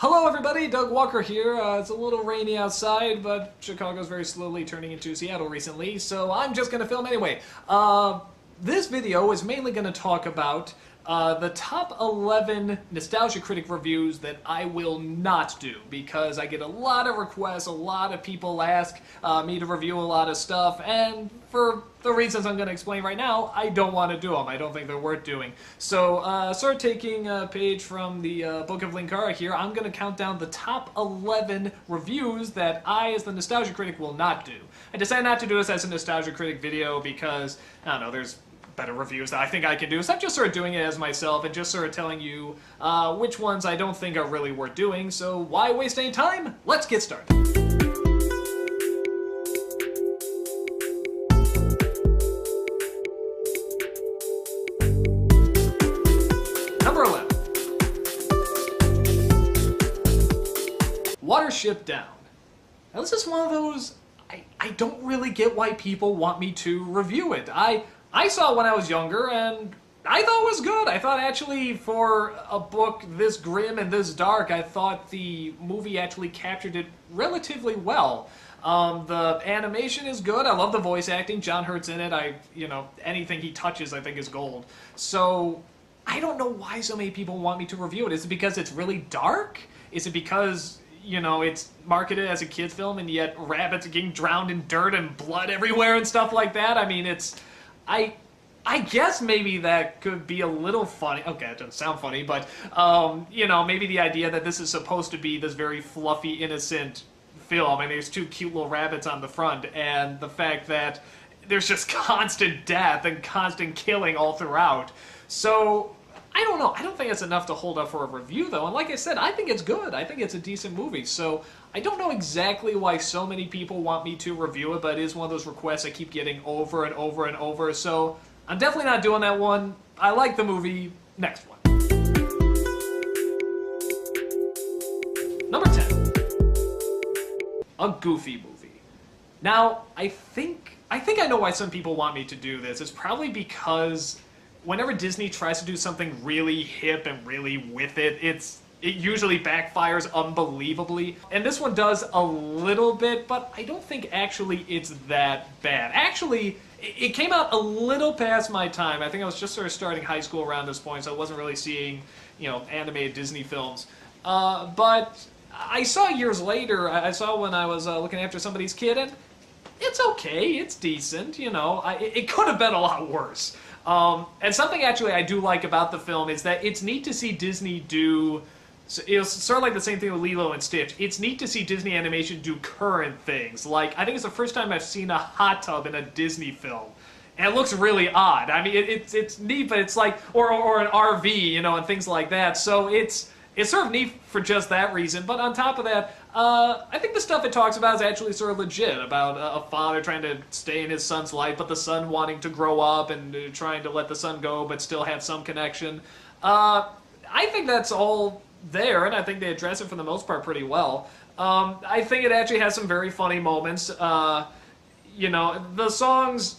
Hello everybody, Doug Walker here. It's a little rainy outside, but Chicago's very slowly turning into Seattle recently, so I'm just going to film anyway. This video is mainly going to talk about the top 11 Nostalgia Critic reviews that I will not do, because I get a lot of requests, a lot of people ask me to review a lot of stuff, and for the reasons I'm going to explain right now, I don't want to do them. I don't think they're worth doing. So, start taking a page from the Book of Linkara here. I'm going to count down the top 11 reviews that I, as the Nostalgia Critic, will not do. I decided not to do this as a Nostalgia Critic video because, I don't know, there's better reviews that I think I can do. So I'm just sort of doing it as myself and just sort of telling you which ones I don't think are really worth doing. So why waste any time? Let's get started. Number 11. Watership Down. Now this is one of those, I don't really get why people want me to review it. I saw it when I was younger, and I thought it was good. I thought actually for a book this grim and this dark, I thought the movie actually captured it relatively well. The animation is good. I love the voice acting. John Hurt's in it. Anything he touches I think is gold. So I don't know why so many people want me to review it. Is it because it's really dark? Is it because it's marketed as a kid's film and yet rabbits are getting drowned in dirt and blood everywhere and stuff like that? I mean, I guess maybe that could be a little funny. Okay, it doesn't sound funny, but, maybe the idea that this is supposed to be this very fluffy, innocent film, and there's two cute little rabbits on the front, and the fact that there's just constant death and constant killing all throughout. So, I don't know. I don't think it's enough to hold up for a review, though, and like I said, I think it's good. I think it's a decent movie, so I don't know exactly why so many people want me to review it, but it is one of those requests I keep getting over and over and over, so I'm definitely not doing that one. I like the movie. Next one. Number 10. A Goofy movie. Now, I think I know why some people want me to do this. It's probably because whenever Disney tries to do something really hip and really with it, it usually backfires unbelievably. And this one does a little bit, but I don't think actually it's that bad. Actually, it came out a little past my time. I think I was just sort of starting high school around this point, so I wasn't really seeing, animated Disney films. But I saw years later, I saw when I was looking after somebody's kid, and it's okay, it's decent, it could have been a lot worse. And something actually I do like about the film is that it's neat to see Disney do. So it was sort of like the same thing with Lilo and Stitch. It's neat to see Disney Animation do current things. Like, I think it's the first time I've seen a hot tub in a Disney film. And it looks really odd. I mean, it's neat, but it's like, or an RV, and things like that. So it's sort of neat for just that reason. But on top of that, I think the stuff it talks about is actually sort of legit. About a father trying to stay in his son's life, but the son wanting to grow up and trying to let the son go, but still have some connection. I think that's all there, and I think they address it for the most part pretty well. I think it actually has some very funny moments. The songs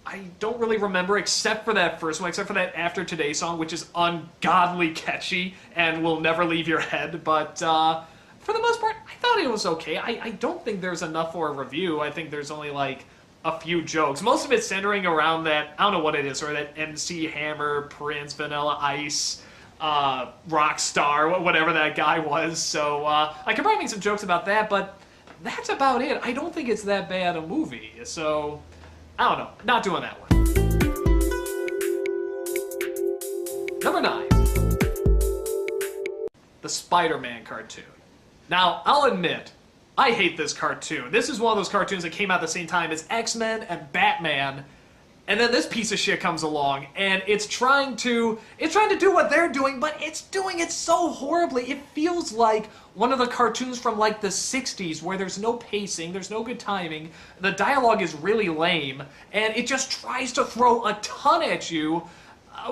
I don't really remember except for that first one, except for that After Today song, which is ungodly catchy and will never leave your head, but for the most part, I thought it was okay. I don't think there's enough for a review. I think there's only like a few jokes. Most of it's centering around that, I don't know what it is, or that MC Hammer, Prince, Vanilla Ice, Rockstar, whatever that guy was. So I could probably make some jokes about that, but that's about it. I don't think it's that bad a movie. So I don't know. Not doing that one. Number 9. The Spider-Man cartoon. Now, I'll admit, I hate this cartoon. This is one of those cartoons that came out at the same time as X-Men and Batman. And then this piece of shit comes along, and it's trying to do what they're doing, but it's doing it so horribly. It feels like one of the cartoons from like the 60s where there's no pacing, there's no good timing, the dialogue is really lame, and it just tries to throw a ton at you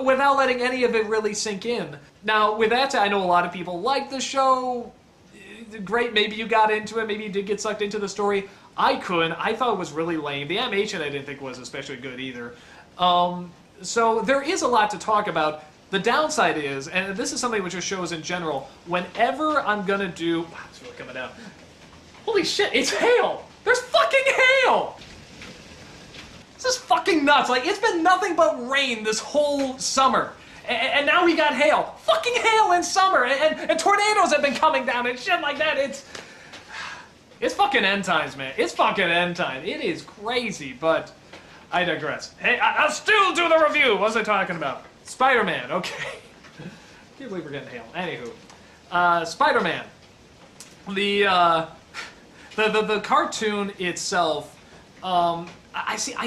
without letting any of it really sink in. Now, with that said, I know a lot of people like the show. Great, maybe you got into it, maybe you did get sucked into the story. I couldn't. I thought it was really lame. The animation I didn't think was especially good either. So there is a lot to talk about. The downside is, and this is something which just shows in general, whenever I'm gonna do... Wow, it's really coming down. Holy shit, it's hail! There's fucking hail! This is fucking nuts. Like, it's been nothing but rain this whole summer. And now we got hail. Fucking hail in summer. And tornadoes have been coming down and shit like that. It's fucking end times, man. It's fucking end time. It is crazy, but I digress. Hey, I'll still do the review. What was I talking about? Spider-Man, okay. Can't believe we're getting hail. Anywho. Spider-Man. The cartoon itself, I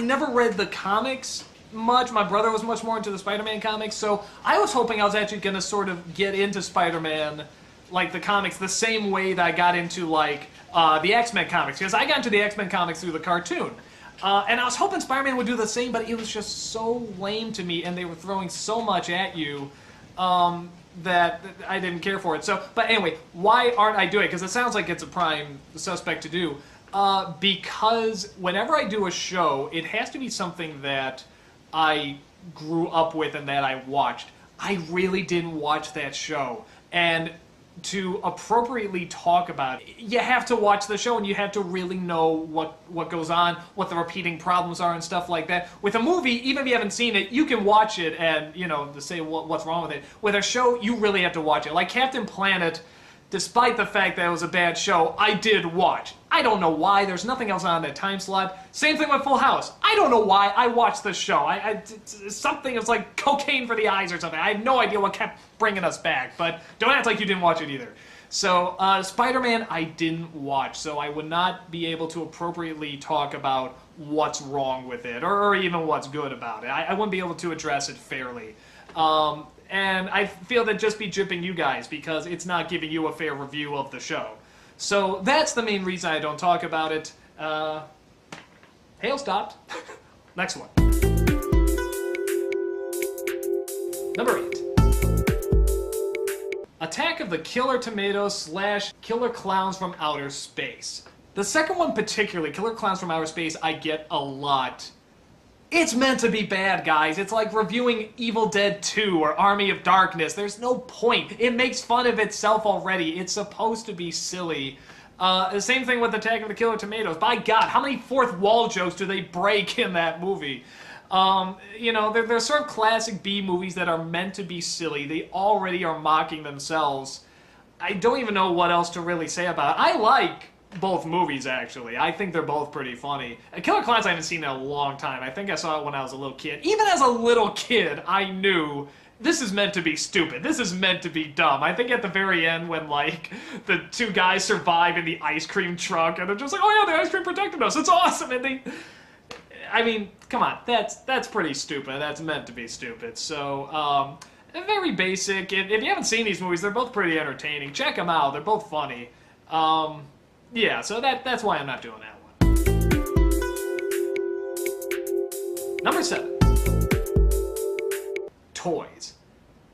never read the comics much. My brother was much more into the Spider-Man comics, so I was hoping I was actually going to sort of get into Spider-Man, like the comics, the same way that I got into, like, the X-Men comics, because I got into the X-Men comics through the cartoon. And I was hoping Spider-Man would do the same, but it was just so lame to me, and they were throwing so much at you that I didn't care for it. So, but anyway, why aren't I doing it? Because it sounds like it's a prime suspect to do. Because whenever I do a show, it has to be something that I grew up with and that I watched. I really didn't watch that show. And to appropriately talk about it, you have to watch the show and you have to really know what goes on, what the repeating problems are and stuff like that. With a movie, even if you haven't seen it, you can watch it and, you know, to say what's wrong with it. With a show, you really have to watch it. Like Captain Planet, despite the fact that it was a bad show, I did watch. I don't know why. There's nothing else on that time slot. Same thing with Full House. I don't know why. I watched the show. Something, it was like cocaine for the eyes or something. I have no idea what kept bringing us back, but don't act like you didn't watch it either. So, Spider-Man I didn't watch, so I would not be able to appropriately talk about what's wrong with it, or even what's good about it. I wouldn't be able to address it fairly. And I feel that just be jipping you guys because it's not giving you a fair review of the show. So that's the main reason I don't talk about it. Hail stopped. Next one. Number 8. Attack of the Killer Tomatoes / Killer Clowns from Outer Space. The second one particularly, Killer Clowns from Outer Space, I get a lot. It's meant to be bad, guys. It's like reviewing Evil Dead 2 or Army of Darkness. There's no point. It makes fun of itself already. It's supposed to be silly. The same thing with Attack of the Killer Tomatoes. By God, how many fourth wall jokes do they break in that movie? You know, they're sort of classic B movies that are meant to be silly. They already are mocking themselves. I don't even know what else to really say about it. I like both movies, actually. I think they're both pretty funny. Killer Clowns I haven't seen in a long time. I think I saw it when I was a little kid. Even as a little kid, I knew this is meant to be stupid. This is meant to be dumb. I think at the very end when, like, the two guys survive in the ice cream truck and they're just like, oh yeah, the ice cream protected us. It's awesome. And they... I mean, come on. That's pretty stupid. That's meant to be stupid. So, very basic. If you haven't seen these movies, they're both pretty entertaining. Check them out. They're both funny. Yeah, so that's why I'm not doing that one. Number 7. Toys.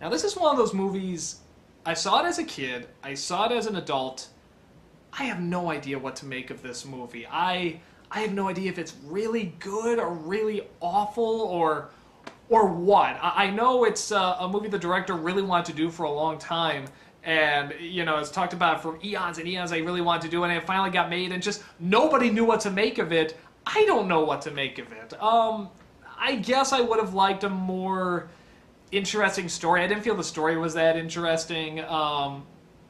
Now this is one of those movies, I saw it as a kid, I saw it as an adult, I have no idea what to make of this movie. I have no idea if it's really good or really awful or what. I know it's a movie the director really wanted to do for a long time, and, you know, it's talked about for eons and eons. They really wanted to do it, and it finally got made, and just nobody knew what to make of it. I don't know what to make of it. I guess I would have liked a more interesting story. I didn't feel the story was that interesting.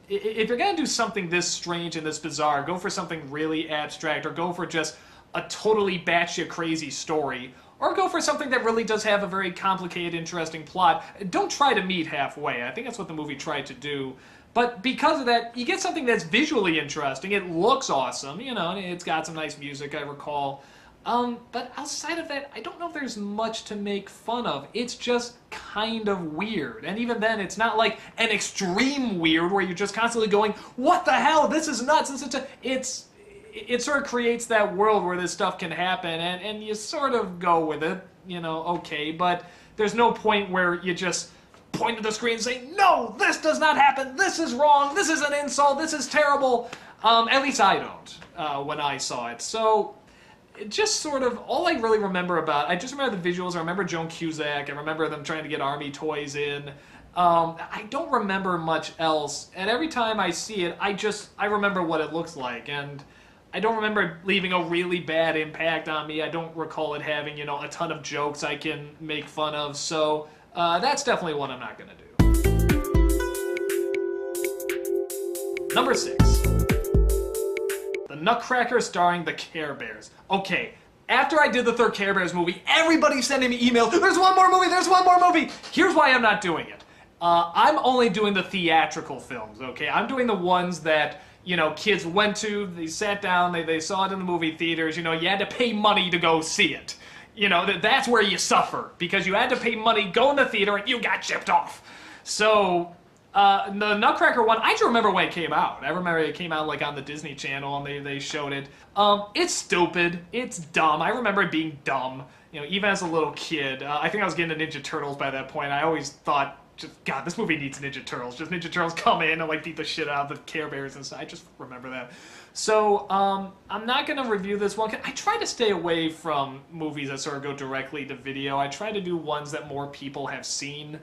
If you're going to do something this strange and this bizarre, go for something really abstract, or go for just a totally batshit crazy story, or go for something that really does have a very complicated, interesting plot. Don't try to meet halfway. I think that's what the movie tried to do. But because of that, you get something that's visually interesting. It looks awesome, you know, and it's got some nice music, I recall. But outside of that, I don't know if there's much to make fun of. It's just kind of weird. And even then, it's not like an extreme weird where you're just constantly going, what the hell, this is nuts. It sort of creates that world where this stuff can happen, and you sort of go with it, you know, okay, but there's no point where you just point at the screen and say, no, this does not happen, this is wrong, this is an insult, this is terrible. At least I don't, when I saw it. So, it just sort of, all I really remember about, I just remember the visuals, I remember Joan Cusack, I remember them trying to get army toys in. I don't remember much else, and every time I see it, I remember what it looks like, and I don't remember it leaving a really bad impact on me. I don't recall it having, you know, a ton of jokes I can make fun of, so that's definitely one I'm not gonna do. Number 6. The Nutcracker starring the Care Bears. Okay, after I did the third Care Bears movie, everybody's sending me emails, there's one more movie, there's one more movie! Here's why I'm not doing it. I'm only doing the theatrical films, okay? I'm doing the ones that, you know, kids went to, they sat down, they saw it in the movie theaters, you know, you had to pay money to go see it. You know, that's where you suffer, because you had to pay money, go in the theater, and you got shipped off. So, the Nutcracker one, I just remember when it came out. I remember it came out, like, on the Disney Channel, and they showed it. It's stupid. It's dumb. I remember it being dumb, you know, even as a little kid. I think I was getting into Ninja Turtles by that point. I always thought, God, this movie needs Ninja Turtles. Just Ninja Turtles come in and, like, beat the shit out of the Care Bears and stuff. I just remember that. So, I'm not gonna review this one. I try to stay away from movies that sort of go directly to video. I try to do ones that more people have seen,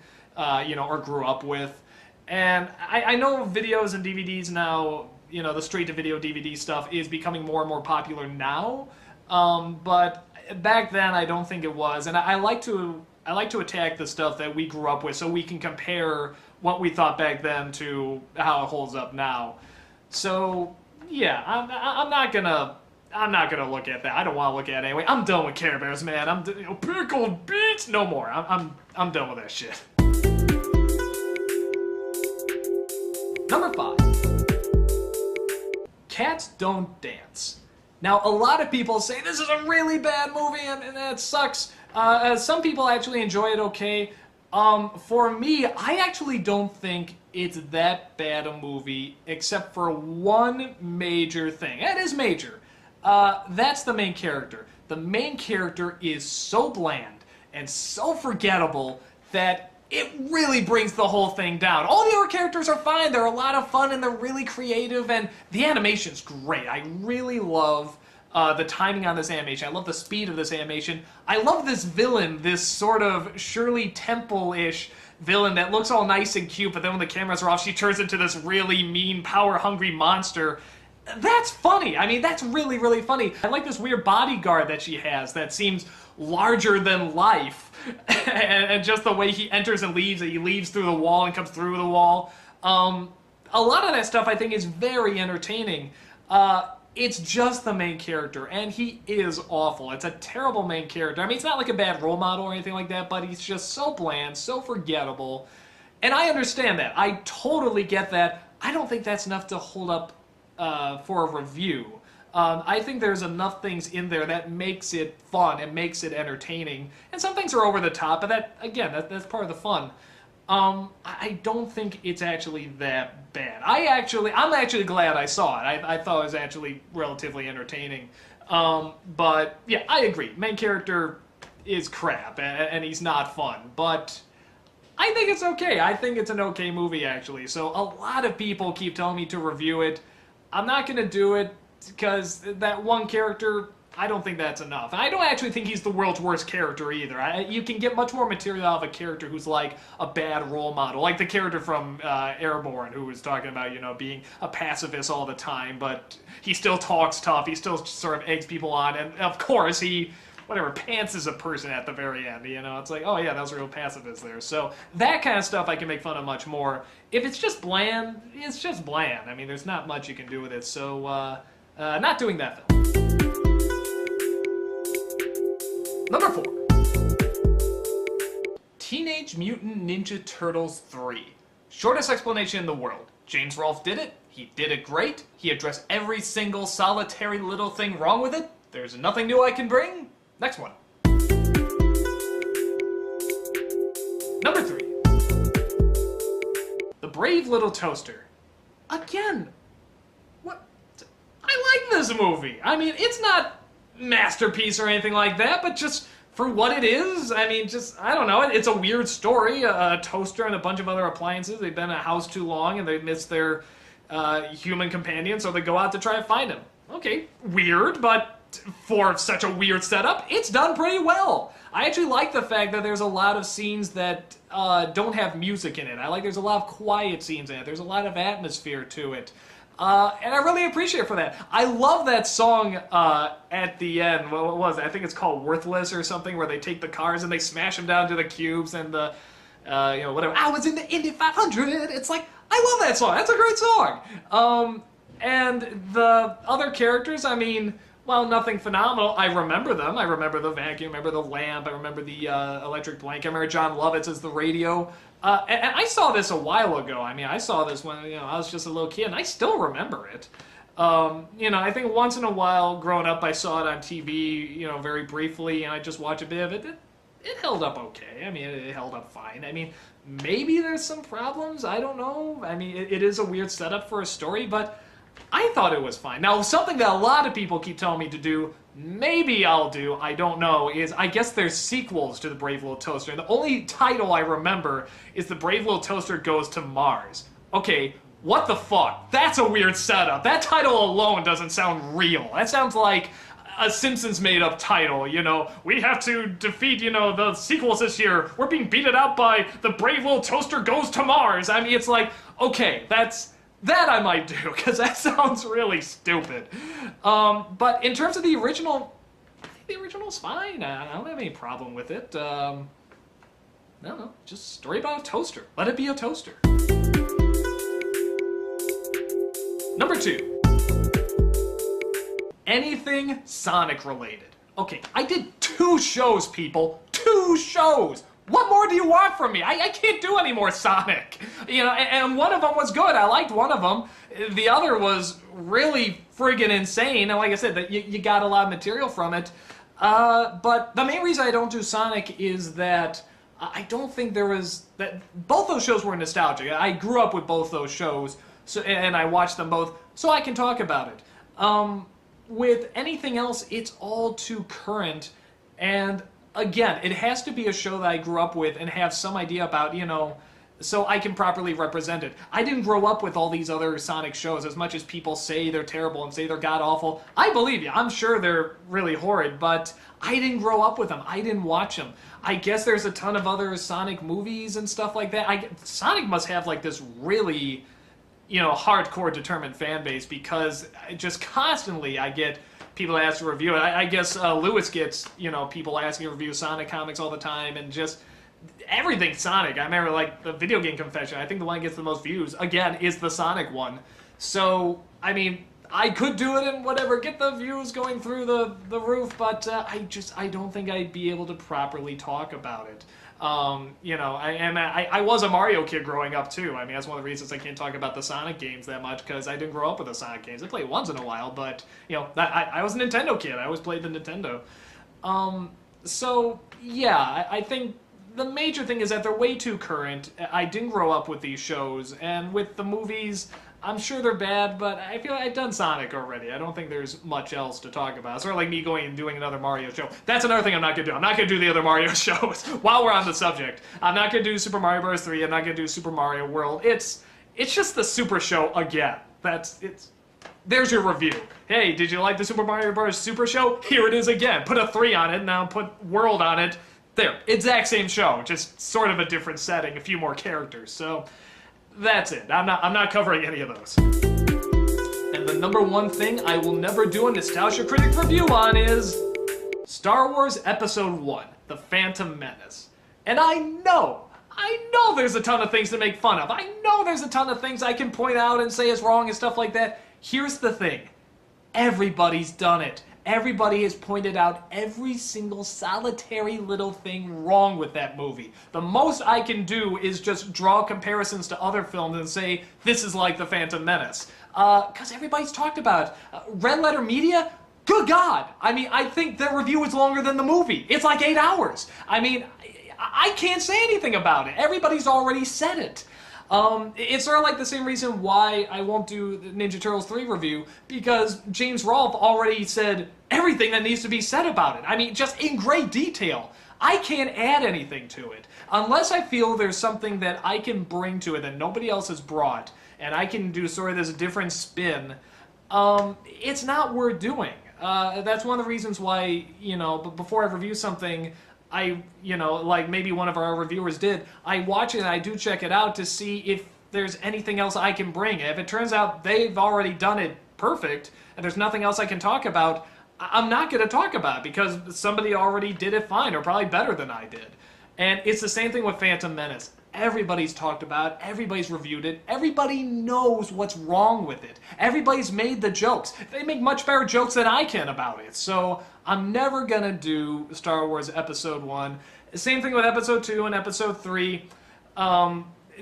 you know, or grew up with. And I know videos and DVDs now, you know, the straight-to-video DVD stuff is becoming more and more popular now. But back then, I don't think it was. And I like to attack the stuff that we grew up with so we can compare what we thought back then to how it holds up now. So, yeah, I'm not gonna look at that. I don't want to look at it anyway. I'm done with Care Bears, man. You know, pickled beets, no more. I'm done with that shit. Number 5. Cats Don't Dance. Now, a lot of people say this is a really bad movie and that sucks. Some people actually enjoy it okay. For me, I actually don't think it's that bad a movie, except for one major thing. It is major. That's the main character. The main character is so bland and so forgettable that it really brings the whole thing down. All the other characters are fine. They're a lot of fun and they're really creative and the animation's great. I really love the timing on this animation. I love the speed of this animation. I love this villain, this sort of Shirley Temple-ish villain that looks all nice and cute, but then when the cameras are off, she turns into this really mean, power-hungry monster. That's funny. I mean, that's really, really funny. I like this weird bodyguard that she has that seems larger than life. And just the way he enters and leaves, he leaves through the wall and comes through the wall. A lot of that stuff I think is very entertaining. It's just the main character, and he is awful. It's a terrible main character. I mean, it's not like a bad role model or anything like that, but he's just so bland, so forgettable. And I understand that. I totally get that. I don't think that's enough to hold up for a review. I think there's enough things in there that makes it fun and makes it entertaining. And some things are over the top, but that, again, that's part of the fun. I don't think it's actually that bad. I'm actually glad I saw it. I thought it was actually relatively entertaining. But, yeah, I agree. Main character is crap, and he's not fun. But I think it's okay. I think it's an okay movie, actually. So a lot of people keep telling me to review it. I'm not going to do it because that one character, I don't think that's enough. And I don't actually think he's the world's worst character either. You can get much more material out of a character who's like a bad role model, like the character from Airborne, who was talking about, you know, being a pacifist all the time, but he still talks tough, he still sort of eggs people on, and of course he, whatever, pantses a person at the very end, you know? It's like, oh yeah, that was a real pacifist there. So that kind of stuff I can make fun of much more. If it's just bland, it's just bland. I mean, there's not much you can do with it, so not doing that film. Number 4. Teenage Mutant Ninja Turtles 3. Shortest explanation in the world. James Rolfe did it. He did it great. He addressed every single solitary little thing wrong with it. There's nothing new I can bring. Next one. Number 3. The Brave Little Toaster. Again, what? I like this movie. I mean, it's not masterpiece or anything like that, but just for what it is, I mean, just, I don't know, it's a weird story. A toaster and a bunch of other appliances, they've been in a house too long and they miss their human companion, so they go out to try to find him. Okay, weird, but for such a weird setup, it's done pretty well. I actually like the fact that there's a lot of scenes that don't have music in it. I like there's a lot of quiet scenes in it. There's a lot of atmosphere to it. And I really appreciate it for that. I love that song at the end. What was it? I think it's called Worthless or something, where they take the cars and they smash them down to the cubes and the, whatever. I was in the Indy 500. It's like, I love that song. That's a great song. And the other characters, I mean, well, nothing phenomenal. I remember them. I remember the vacuum, I remember the lamp, I remember the electric blanket, I remember John Lovitz as the radio. And I saw this a while ago. I mean, I saw this when, I was just a little kid, and I still remember it. I think once in a while, growing up, I saw it on TV, very briefly, and I just watched a bit of it. It held up okay. I mean, it held up fine. I mean, maybe there's some problems. I don't know. I mean, it is a weird setup for a story, but I thought it was fine. Now, something that a lot of people keep telling me to do, maybe I'll do, I don't know, is I guess there's sequels to The Brave Little Toaster. And the only title I remember is The Brave Little Toaster Goes to Mars. Okay, what the fuck? That's a weird setup. That title alone doesn't sound real. That sounds like a Simpsons made-up title, we have to defeat, the sequels this year. We're being beaten out by The Brave Little Toaster Goes to Mars. I mean, it's like, okay, that I might do, because that sounds really stupid. But in terms of the original, I think the original's fine. I don't have any problem with it. I don't know, just a story about a toaster. Let it be a toaster. Number 2. Anything Sonic related. Okay, I did 2 shows, people. 2 shows! What more do you want from me? I can't do any more Sonic. And one of them was good. I liked one of them. The other was really friggin' insane. And like I said, you got a lot of material from it. But the main reason I don't do Sonic is that I don't think there was... both those shows were nostalgic. I grew up with both those shows, and I watched them both, so I can talk about it. With anything else, it's all too current, and again, it has to be a show that I grew up with and have some idea about, so I can properly represent it. I didn't grow up with all these other Sonic shows. As much as people say they're terrible and say they're god-awful, I believe you. I'm sure they're really horrid, but I didn't grow up with them. I didn't watch them. I guess there's a ton of other Sonic movies and stuff like that. Sonic must have, like, this really, hardcore determined fan base, because just constantly I get people ask to review it. I guess Lewis gets, people asking to review Sonic comics all the time, and just everything Sonic. I remember, like, the Video Game Confession, I think the one that gets the most views, again, is the Sonic one. So, I mean, I could do it and whatever, get the views going through the roof, but I don't think I'd be able to properly talk about it. I was a Mario kid growing up too. I mean, that's one of the reasons I can't talk about the Sonic games that much, because I didn't grow up with the Sonic games. I played once in a while, but, I was a Nintendo kid. I always played the Nintendo. So, yeah, I think the major thing is that they're way too current. I didn't grow up with these shows, and with the movies, I'm sure they're bad, but I feel like I've done Sonic already. I don't think there's much else to talk about. It's sort of like me going and doing another Mario show. That's another thing I'm not going to do. I'm not going to do the other Mario shows while we're on the subject. I'm not going to do Super Mario Bros. 3. I'm not going to do Super Mario World. It's just the Super Show again. There's your review. Hey, did you like the Super Mario Bros. Super Show? Here it is again. Put a 3 on it, now put World on it. There, exact same show, just sort of a different setting, a few more characters. So that's it. I'm not covering any of those. And the number one thing I will never do a Nostalgia Critic review on is Star Wars Episode 1, The Phantom Menace. And I know there's a ton of things to make fun of. I know there's a ton of things I can point out and say is wrong and stuff like that. Here's the thing. Everybody's done it. Everybody has pointed out every single solitary little thing wrong with that movie. The most I can do is just draw comparisons to other films and say, this is like The Phantom Menace. Because everybody's talked about it. Red Letter Media? Good God! I mean, I think their review is longer than the movie. It's like 8 hours. I mean, I can't say anything about it. Everybody's already said it. It's sort of like the same reason why I won't do the Ninja Turtles 3 review, because James Rolfe already said everything that needs to be said about it. I mean, just in great detail. I can't add anything to it. Unless I feel there's something that I can bring to it that nobody else has brought, and I can do sort of this different spin, it's not worth doing. That's one of the reasons why, before I review something, like maybe one of our reviewers did, I watch it and I do check it out to see if there's anything else I can bring. If it turns out they've already done it perfect and there's nothing else I can talk about, I'm not going to talk about it because somebody already did it fine or probably better than I did. And it's the same thing with Phantom Menace. Everybody's talked about it, everybody's reviewed it, everybody knows what's wrong with it. Everybody's made the jokes. They make much better jokes than I can about it. So I'm never gonna do Star Wars Episode 1. Same thing with Episode 2 and Episode 3.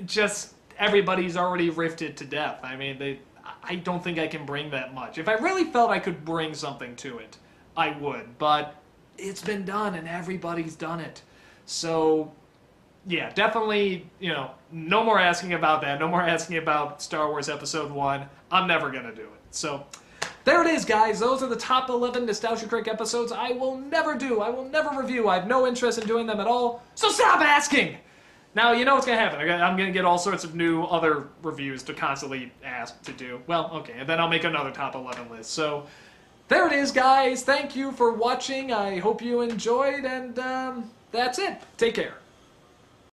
Just everybody's already riffed it to death. I mean, I don't think I can bring that much. If I really felt I could bring something to it, I would. But it's been done and everybody's done it. So yeah, definitely, no more asking about that. No more asking about Star Wars Episode 1. I'm never going to do it. So, there it is, guys. Those are the top 11 Nostalgia Critic episodes I will never do. I will never review. I have no interest in doing them at all. So stop asking! Now, you know what's going to happen. I'm going to get all sorts of new other reviews to constantly ask to do. Well, okay, and then I'll make another top 11 list. So, there it is, guys. Thank you for watching. I hope you enjoyed, and that's it. Take care.